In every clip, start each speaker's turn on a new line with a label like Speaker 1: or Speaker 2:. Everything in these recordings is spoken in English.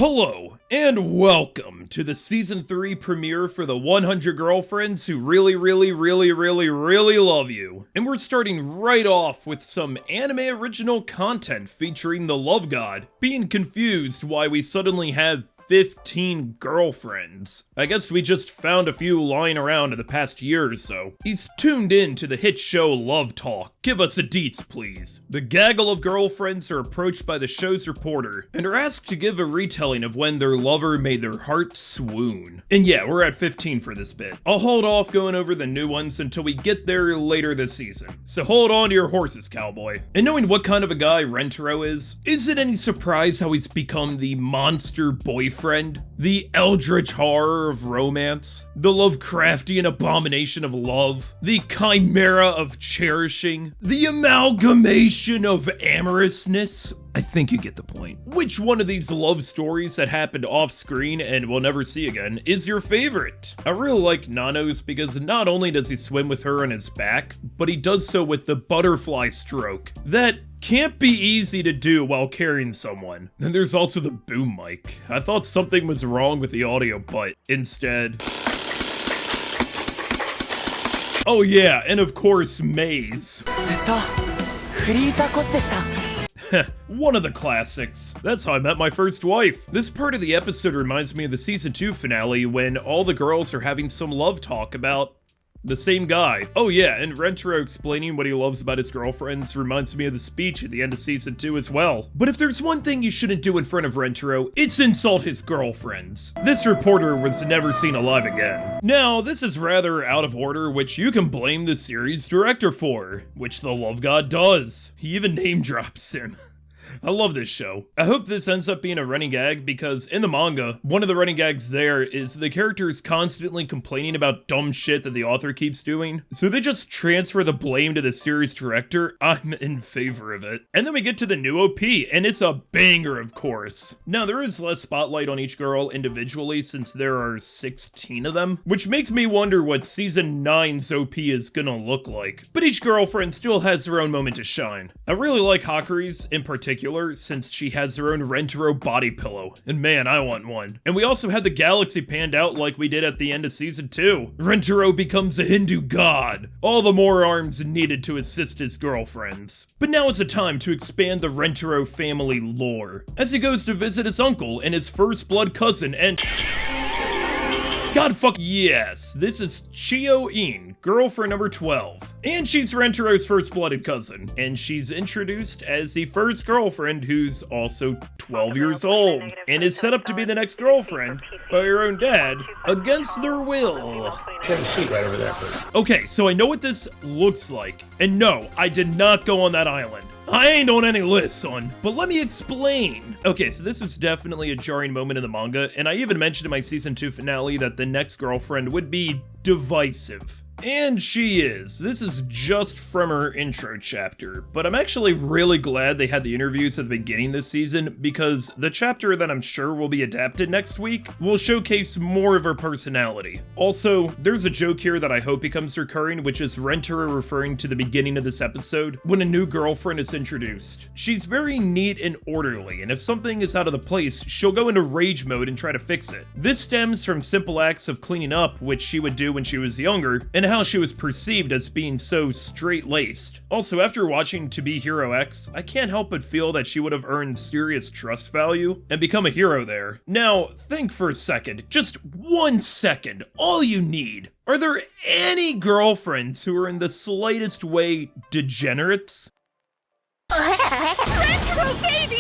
Speaker 1: Hello, and welcome to the Season 3 premiere for the 100 Girlfriends Who Really Love You. And we're starting right off with some anime original content featuring the Love God being confused why we suddenly have 15 girlfriends. I guess we just found a few lying around in the past year or so. He's tuned in to the hit show Love Talk. Give us the deets, please. The gaggle of girlfriends are approached by the show's reporter and are asked to give a retelling of when their lover made their heart swoon. And yeah, we're at 15 for this bit. I'll hold off going over the new ones until we get there later this season. So hold on to your horses, cowboy. And knowing what kind of a guy Rentaro is it any surprise how he's become the monster boyfriend, the eldritch horror of romance, the Lovecraftian abomination of love, the chimera of cherishing, the amalgamation of amorousness? I think you get the point. Which one of these love stories that happened off screen and we'll never see again is your favorite? I really like Nano's because not only does he swim with her on his back, but he does so with the butterfly stroke. That can't be easy to do while carrying someone. Then there's also the boom mic. I thought something was wrong with the audio, but instead... Oh yeah, and of course, Maze. One of the classics. That's how I met my first wife. This part of the episode reminds me of the season 2 finale when all the girls are having some love talk about the same guy. Oh yeah, and Rentaro explaining what he loves about his girlfriends reminds me of the speech at the end of season 2 as well. But if there's one thing you shouldn't do in front of Rentaro, it's insult his girlfriends. This reporter was never seen alive again. Now, this is rather out of order, which you can blame the series director for, which the Love God does. He even name drops him. I love this show. I hope this ends up being a running gag because in the manga, one of the running gags there is the characters constantly complaining about dumb shit that the author keeps doing. So they just transfer the blame to the series director. I'm in favor of it. And then we get to the new OP, and it's a banger, of course. Now, there is less spotlight on each girl individually since there are 16 of them, which makes me wonder what Season 9's OP is gonna look like. But each girlfriend still has their own moment to shine. I really like Hakuri's in particular, since she has her own Rentaro body pillow, and man, I want one. And we also had the galaxy panned out like we did at the end of season 2. Rentaro becomes a Hindu god, all the more arms needed to assist his girlfriends. But now is the time to expand the Rentaro family lore, as he goes to visit his uncle and his first blood cousin, and God fuck yes, this is Chio-in, girlfriend number 12. And she's Rentaro's first-blooded cousin, and she's introduced as the first girlfriend who's also 12 years old, and is set up to be the next girlfriend by her own dad, against their will.
Speaker 2: Take a seat right over there, please.
Speaker 1: Okay, so I know what this looks like, and no, I did not go on that island. I ain't on any list, son, but let me explain. Okay, so this was definitely a jarring moment in the manga, and I even mentioned in my season 2 finale that the next girlfriend would be divisive. And she is. This is just from her intro chapter, but I'm actually really glad they had the interviews at the beginning this season because the chapter that I'm sure will be adapted next week will showcase more of her personality. Also, there's a joke here that I hope becomes recurring, which is Rentaro referring to the beginning of this episode when a new girlfriend is introduced. She's very neat and orderly, and if something is out of the place, she'll go into rage mode and try to fix it. This stems from simple acts of cleaning up, which she would do when she was younger, and how she was perceived as being so straight-laced. Also, after watching To Be Hero X, I can't help but feel that she would have earned serious trust value and become a hero there. Now, think for a second, just 1 second, all you need. Are there any girlfriends who are in the slightest way degenerates?
Speaker 3: Retro baby!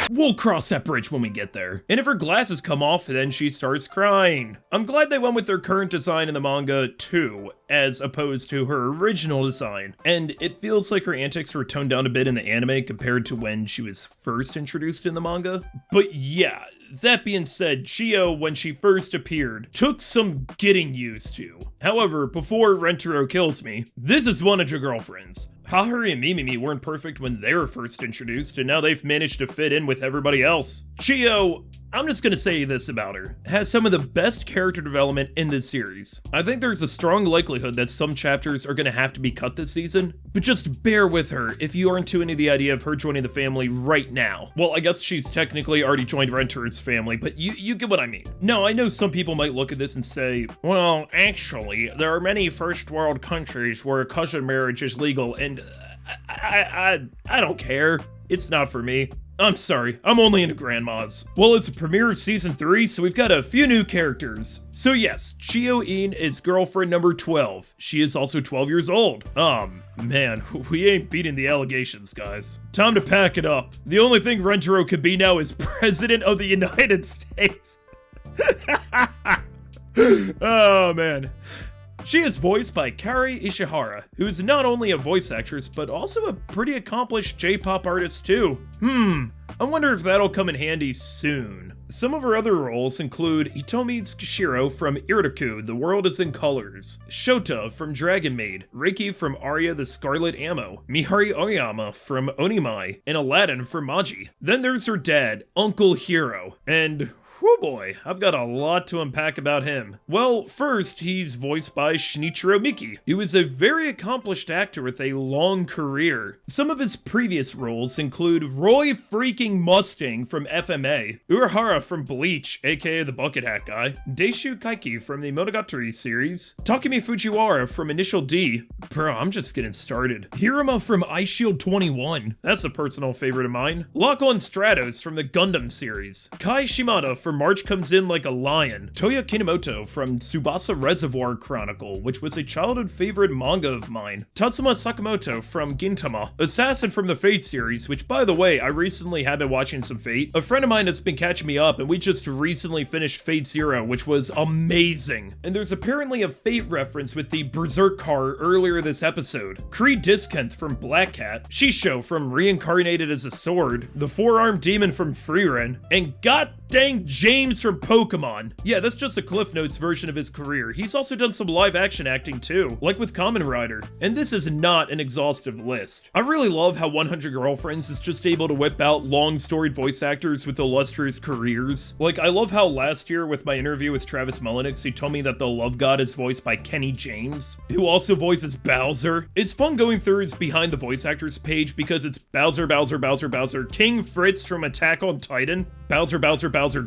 Speaker 1: We'll cross that bridge when we get there. And if her glasses come off, then she starts crying. I'm glad they went with their current design in the manga too, as opposed to her original design. And it feels like her antics were toned down a bit in the anime compared to when she was first introduced in the manga. But yeah, that being said, Chio, when she first appeared, took some getting used to. However, before Rentaro kills me, this is one of your girlfriends. Haruhi and Mimimi weren't perfect when they were first introduced, and now they've managed to fit in with everybody else. Chio, I'm just gonna say this about her. Has some of the best character development in this series. I think there's a strong likelihood that some chapters are gonna have to be cut this season, but just bear with her if you aren't too into the idea of her joining the family right now. Well, I guess she's technically already joined Rentero's family, but you get what I mean. Now, I know some people might look at this and say, well, actually, there are many first world countries where cousin marriage is legal, and I don't care. It's not for me. I'm sorry, I'm only into grandmas. Well, it's a premiere of season 3, so we've got a few new characters. So yes, Chio-in is girlfriend number 12. She is also 12 years old. Man, we ain't beating the allegations, guys. Time to pack it up. The only thing Rentero could be now is President of the United States. Oh, man. She is voiced by Kari Ishihara, who is not only a voice actress, but also a pretty accomplished J-pop artist too. I wonder if that'll come in handy soon. Some of her other roles include Hitomi Tsukishiro from Iritaku, The World is in Colors, Shota from Dragon Maid, Reiki from Arya the Scarlet Ammo, Mihari Oyama from Onimai, and Aladdin from Maji. Then there's her dad, Uncle Hiro, and whew boy, I've got a lot to unpack about him. Well, first, he's voiced by Shinichiro Miki, who is a very accomplished actor with a long career. Some of his previous roles include Roy freaking Mustang from FMA, Urahara from Bleach, aka the Bucket Hat Guy, Deishu Kaiki from the Monogatari series, Takumi Fujiwara from Initial D, bro, I'm just getting started, Hiruma from Eyeshield 21, that's a personal favorite of mine, Lock-on Stratos from the Gundam series, Kai Shimada from March Comes In Like a Lion, Toya Kinomoto from Tsubasa Reservoir Chronicle, which was a childhood favorite manga of mine, Tatsuma Sakamoto from Gintama, Assassin from the Fate series, which by the way, I recently have been watching some Fate. A friend of mine has been catching me up and we just recently finished Fate Zero, which was amazing. And there's apparently a Fate reference with the Berserk car earlier this episode, Kree Diskenth from Black Cat, Shisho from Reincarnated as a Sword, the Four-Armed Demon from Frieren, and god dang James from Pokemon. Yeah, that's just a Cliff Notes version of his career. He's also done some live action acting too, like with Kamen Rider. And this is not an exhaustive list. I really love how 100 Girlfriends is just able to whip out long storied voice actors with illustrious careers. Like, I love how last year with my interview with Travis Mullenix, he told me that the Love God is voiced by Kenny James, who also voices Bowser. It's fun going through his behind the voice actors page because it's Bowser, King Fritz from Attack on Titan, Bowser,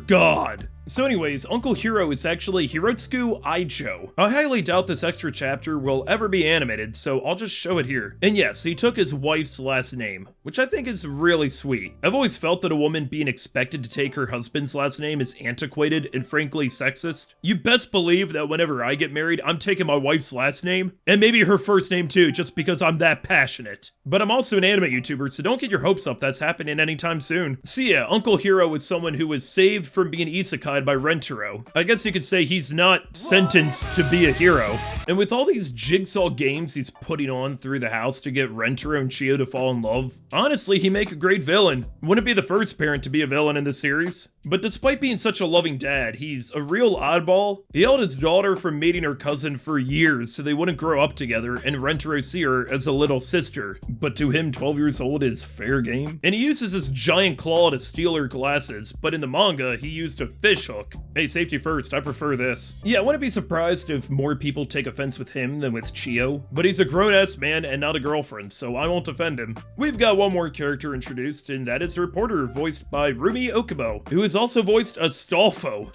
Speaker 1: God. So anyways, Uncle Hiro is actually Hirotsuku Aicho. I highly doubt this extra chapter will ever be animated, so I'll just show it here. And yes, he took his wife's last name, which I think is really sweet. I've always felt that a woman being expected to take her husband's last name is antiquated and frankly sexist. You best believe that whenever I get married, I'm taking my wife's last name, and maybe her first name too, just because I'm that passionate. But I'm also an anime YouTuber, so don't get your hopes up that's happening anytime soon. So yeah, Uncle Hiro is someone who was saved from being isekai'd by Rentero. I guess you could say he's not sentenced to be a hero. And with all these jigsaw games he's putting on through the house to get Rentero and Chio to fall in love, honestly, he'd make a great villain. Wouldn't be the first parent to be a villain in this series. But despite being such a loving dad, he's a real oddball. He held his daughter from mating her cousin for years so they wouldn't grow up together and Rentero see her as a little sister. But to him, 12 years old is fair game. And he uses his giant claw to steal her glasses, but in the manga, he used a fish hook. Hey, safety first, I prefer this. Yeah, I wouldn't be surprised if more people take offense with him than with Chio, but he's a grown-ass man and not a girlfriend, so I won't offend him. We've got one more character introduced, and that is the reporter voiced by Rumi Okubo, who has also voiced Astolfo.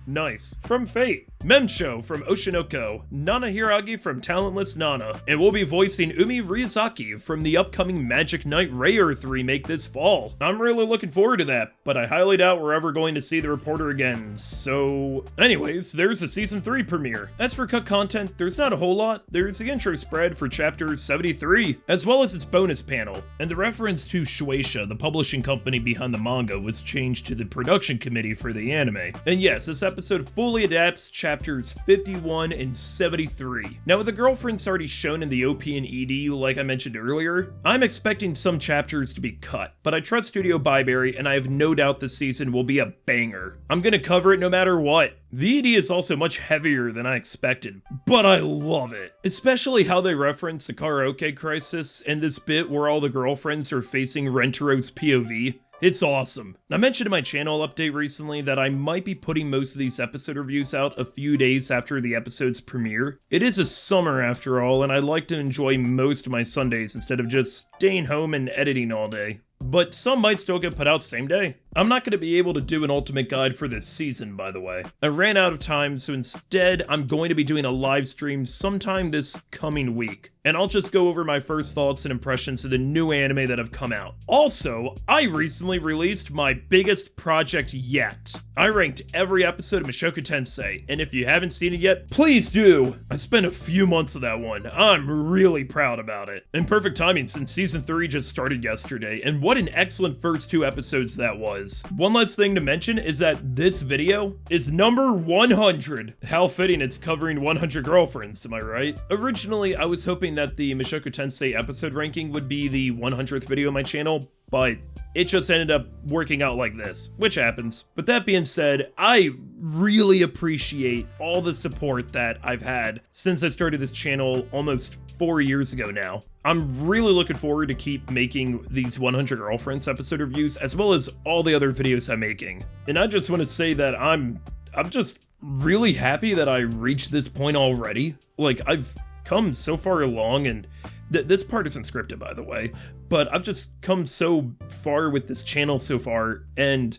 Speaker 1: Nice. From Fate, Memcho from Oshinoko, Nana Hiragi from Talentless Nana, and we'll be voicing Umi Ryuzaki from the upcoming Magic Knight Rayearth remake this fall. I'm really looking forward to that, but I highly doubt we're ever going to see the reporter again, so... Anyways, there's the Season 3 premiere. As for cut content, there's not a whole lot. There's the intro spread for Chapter 73, as well as its bonus panel, and the reference to Shueisha, the publishing company behind the manga, was changed to the production committee for the anime. And yes, this episode fully adapts chapters 51 and 73. Now with the girlfriends already shown in the OP and ED like I mentioned earlier, I'm expecting some chapters to be cut, but I trust Studio Byberry and I have no doubt this season will be a banger. I'm gonna cover it no matter what. The ED is also much heavier than I expected, but I love it. Especially how they reference the karaoke crisis and this bit where all the girlfriends are facing Rentero's POV. It's awesome. I mentioned in my channel update recently that I might be putting most of these episode reviews out a few days after the episode's premiere. It is a summer after all, and I like to enjoy most of my Sundays instead of just staying home and editing all day. But some might still get put out same day. I'm not going to be able to do an ultimate guide for this season, by the way. I ran out of time, so instead I'm going to be doing a live stream sometime this coming week. And I'll just go over my first thoughts and impressions of the new anime that have come out. Also, I recently released my biggest project yet. I ranked every episode of Mushoku Tensei, and if you haven't seen it yet, please do! I spent a few months of that one. I'm really proud about it. And perfect timing since season 3 just started yesterday, and what an excellent first 2 episodes that was. One last thing to mention is that this video is number 100. How fitting it's covering 100 girlfriends, am I right? Originally, I was hoping that the Mushoku Tensei episode ranking would be the 100th video on my channel, but it just ended up working out like this, which happens. But that being said, I really appreciate all the support that I've had since I started this channel almost 4 years ago now. I'm really looking forward to keep making these 100 Girlfriends episode reviews, as well as all the other videos I'm making. And I just want to say that I'm just really happy that I reached this point already. Like, I've come so far along, and this part isn't scripted, by the way, but I've just come so far with this channel so far, and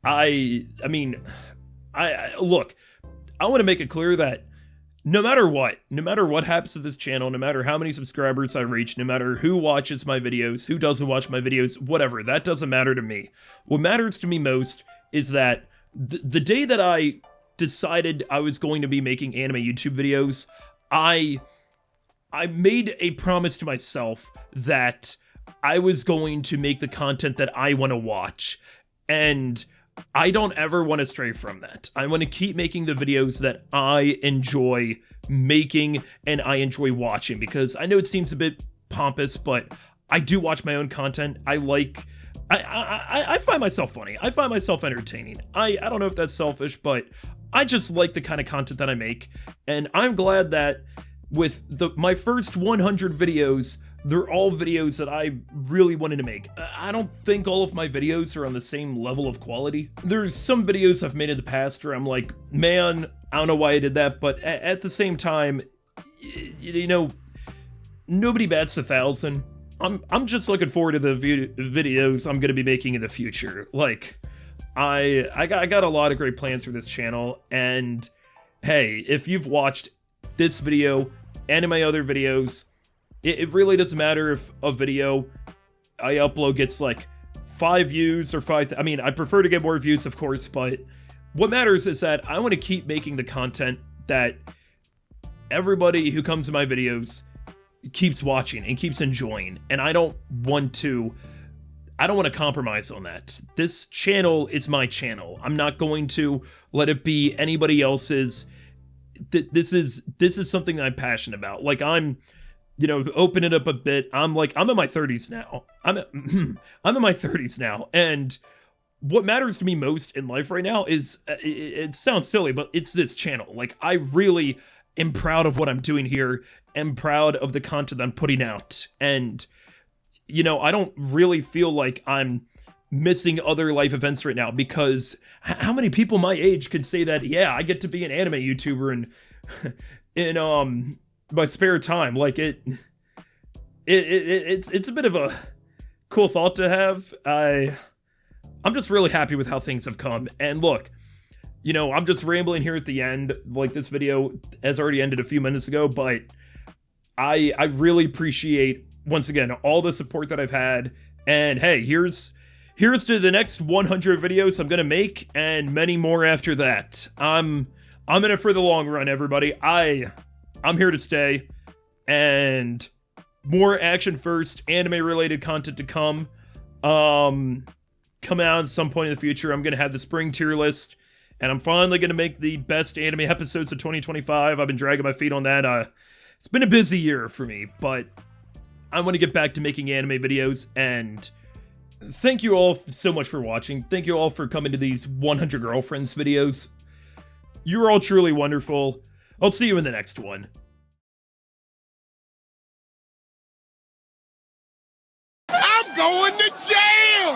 Speaker 1: I mean, look, I want to make it clear that no matter what happens to this channel, no matter how many subscribers I reach, no matter who watches my videos, who doesn't watch my videos, whatever, that doesn't matter to me. What matters to me most is that the day that I decided I was going to be making anime YouTube videos, I made a promise to myself that I was going to make the content that I want to watch, and I don't ever want to stray from that. I want to keep making the videos that I enjoy making and I enjoy watching, because I know it seems a bit pompous, but I do watch my own content. I find myself funny. I find myself entertaining. I don't know if that's selfish, but I just like the kind of content that I make, and I'm glad that with my first 100 videos, they're all videos that I really wanted to make. I don't think all of my videos are on the same level of quality. There's some videos I've made in the past where I'm like, man, I don't know why I did that, but at the same time, you know, nobody bats 1,000. I'm just looking forward to the videos I'm gonna be making in the future. Like, I got a lot of great plans for this channel, and hey, if you've watched this video and my other videos, it really doesn't matter if a video I upload gets like 5 views or 5. I mean, I prefer to get more views, of course, but what matters is that I want to keep making the content that everybody who comes to my videos keeps watching and keeps enjoying, and I don't want to compromise on that. This channel is my channel. I'm not going to let it be anybody else's. This is something I'm passionate about. Like, I'm, you know, open it up a bit. I'm in my 30s now. I'm in my 30s now, and what matters to me most in life right now is, it sounds silly, but it's this channel. Like, I really am proud of what I'm doing here, am proud of the content I'm putting out, and, you know, I don't really feel like I'm missing other life events right now, because how many people my age could say that, yeah, I get to be an anime YouTuber and in my spare time? Like, it's a bit of a cool thought to have. I'm just really happy with how things have come, and look, you know, I'm just rambling here at the end. Like, this video has already ended a few minutes ago, but I really appreciate, once again, all the support that I've had, and hey, here's to the next 100 videos I'm gonna make, and many more after that. I'm in it for the long run, everybody. I'm here to stay, and more action first, anime related content to come. Come out at some point in the future. I'm gonna have the spring tier list, and I'm finally gonna make the best anime episodes of 2025. I've been dragging my feet on that. It's been a busy year for me, but I want to get back to making anime videos, and thank you all so much for watching. Thank you all for coming to these 100 Girlfriends videos. You're all truly wonderful. I'll see you in the next one.
Speaker 3: I'm going to jail!